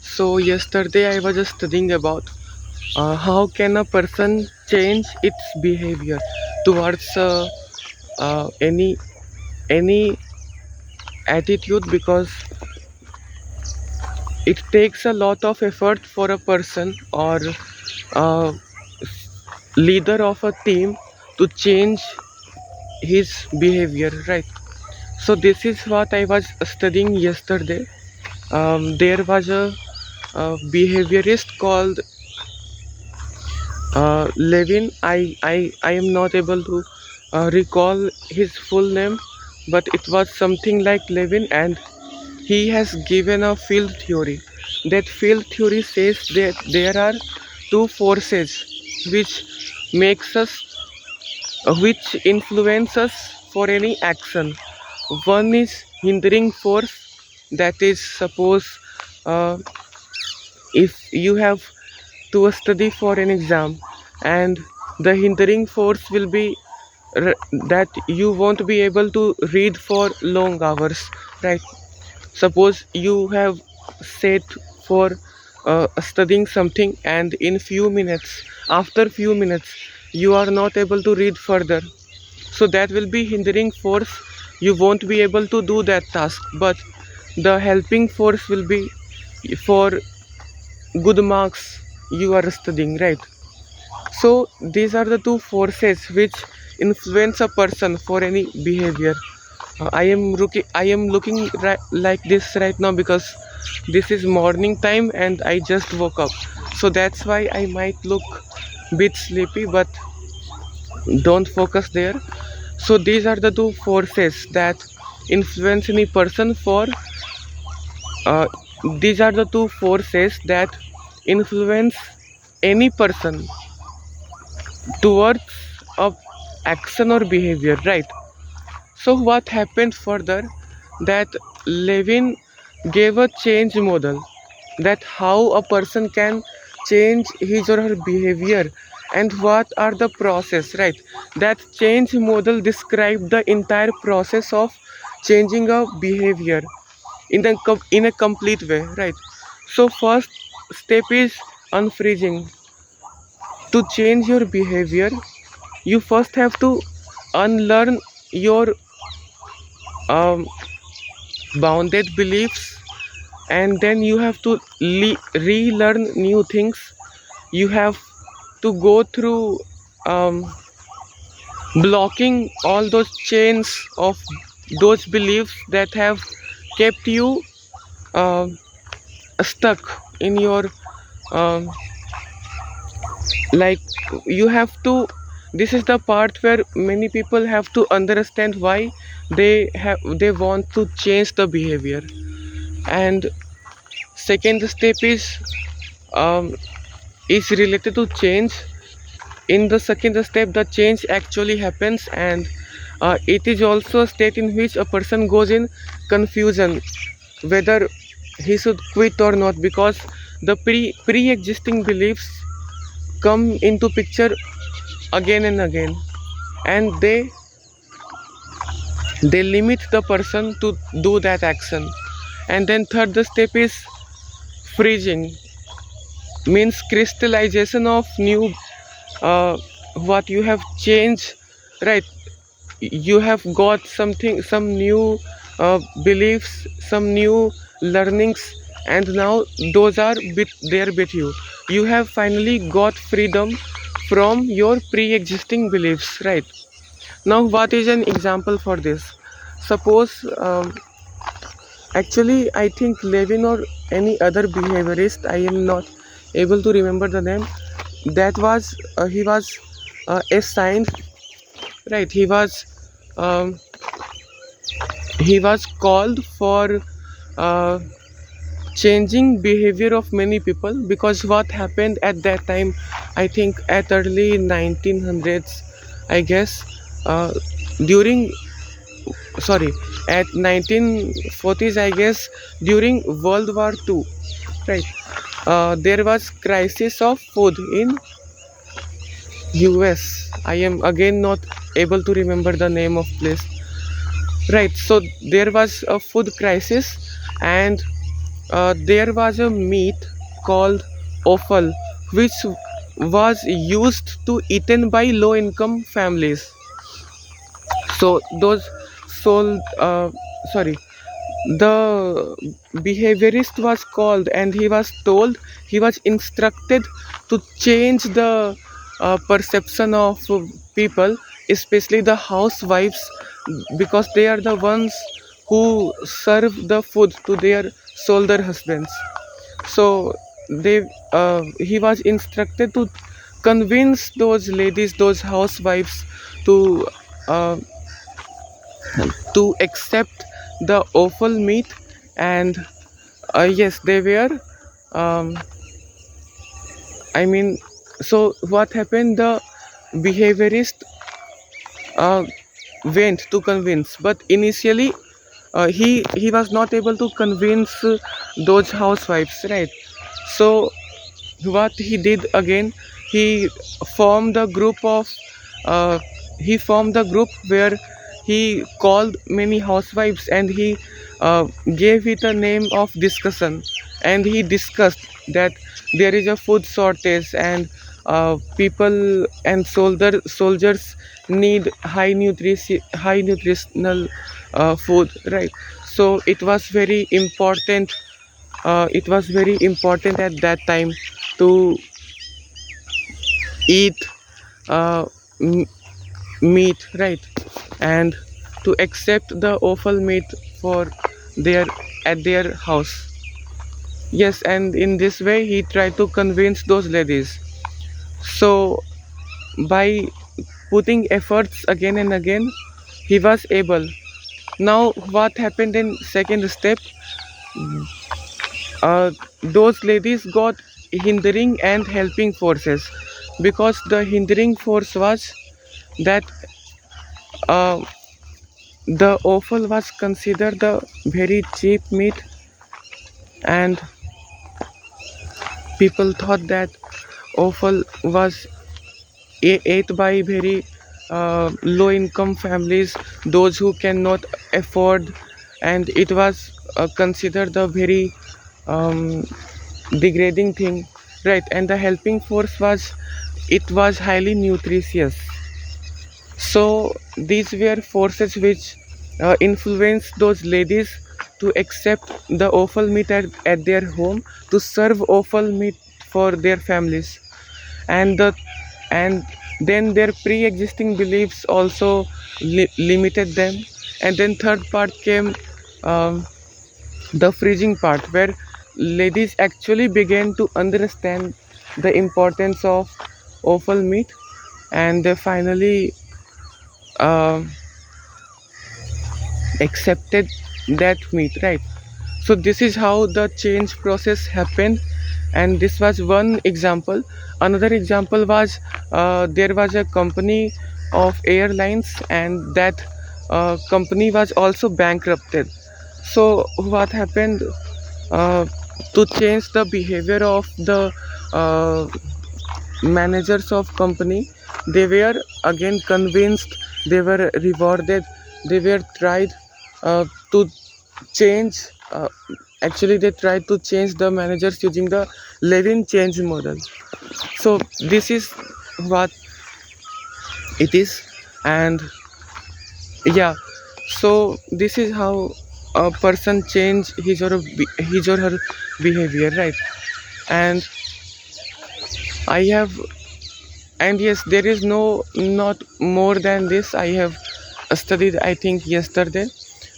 So yesterday I was just studying about how can a person change its behavior towards any attitude, because it takes a lot of effort for a person or a leader of a team to change his behavior, right? So this is what I was studying yesterday. There was a behaviorist called Levin. I am not able to recall his full name, but it was something like Levin, and he has given a field theory. That field theory says that there are two forces which makes us, which influence us for any action. One is hindering force, that is, suppose uh, if you have to study for an exam, and the hindering force will be that you won't be able to read for long hours, right? Suppose you have set for studying something, and in few minutes, after few minutes, you are not able to read further, so that will be hindering force. You won't be able to do that task, but the helping force will be for good marks you are studying, right? So these are the two forces which influence a person for any behavior. I am looking like this right now because this is morning time and I just woke up, so that's why I might look bit sleepy, but don't focus there. So these are the two forces that influence any person for uh, these are the two forces that influence any person towards a action or behavior, right? So what happened further, that Levin gave a change model, that how a person can change his or her behavior and what are the process, right? That change model described the entire process of changing a behavior in a complete way, right? So first step is unfreezing. To change your behavior, you first have to unlearn your um, bounded beliefs, and then you have to relearn new things. You have to go through um, blocking all those chains of those beliefs that have kept you uh, stuck in your um, like you have to, this is the part where many people have to understand why they want to change the behavior. And second step um, is related to change. In the second step, the change actually happens, and it is also a state in which a person goes in confusion whether he should quit or not, because the pre-existing beliefs come into picture again and again, and they limit the person to do that action. And then third step is freezing, means crystallization of new what you have changed, right? You have got something, some new beliefs, some new learnings, and now those are there with you. You have finally got freedom from your pre-existing beliefs, right? Now what is an example for this? Suppose actually I think Levin or any other behaviorist, I am not able to remember the name, that was he was assigned, right? Um, he was called for uh, changing behavior of many people, because what happened at that time, I think at early 1900s, I guess, during, sorry, at 1940s, I guess, during World War II, right? There was crisis of food in US. I am again not able to remember the name of place, right? So there was a food crisis, and there was a meat called offal, which was used to eaten by low income families. So those sold sorry the behaviorist was called, and he was told, he was instructed to change the perception of people, especially the housewives, because they are the ones who serve the food to their soldier husbands. So they he was instructed to convince those ladies, those housewives, to uh, accept the offal meat. And yes, they were um, I mean, so what happened, the behaviorist uh, went to convince, but initially he was not able to convince those housewives, right? So what he did again, he formed a group of uh, he formed a group where he called many housewives, and he gave it a name of discussion. And he discussed that there is a food shortage, and people and soldiers need high nutritional food, right? So it was very important at that time to eat uh, m- meat, right? And to accept the offal meat for their at their house. Yes, and in this way he tried to convince those ladies. So by putting efforts again and again, he was able. Now what happened in second step, those ladies got hindering and helping forces, because the hindering force was that uh, the offal was considered the very cheap meat, and people thought that offal was ate by very low income families, those who cannot afford, and it was considered a very um, degrading thing, right? And the helping force was, it was highly nutritious. So these were forces which influenced those ladies to accept the offal meat at their home, to serve offal meat for their families. And the and then their pre-existing beliefs also limited them. And then third part came, um, the freezing part, where ladies actually began to understand the importance of offal meat, and they finally um accepted that meat, right? So this is how the change process happened, and this was one example. Another example was, there was a company of airlines, and that company was also bankrupted. So what happened, uh, to change the behavior of the uh, managers of company, they were again convinced, they were rewarded, they were tried to change, actually they tried to change the managers using the Levin change model. So this is what it is. And yeah, so this is how a person change his or her behavior, right? And I have and yes, there is not more than this. I have studied, I think, yesterday.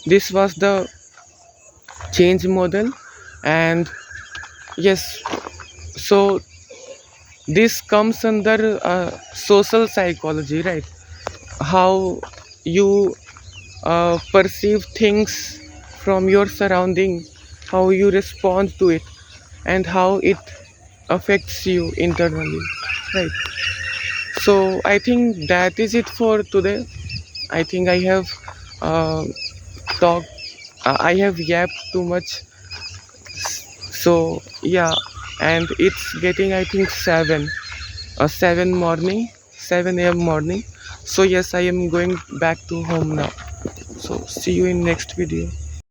This was the change model. And yes, so this comes under social psychology, right? How you perceive things from your surrounding, how you respond to it, and how it affects you internally, right? So I think that is it for today. I think I have uh, talked, I have yapped too much. So yeah, and it's getting, I think, 7 morning, 7 a.m. morning. So yes, I am going back to home now. So see you in next video.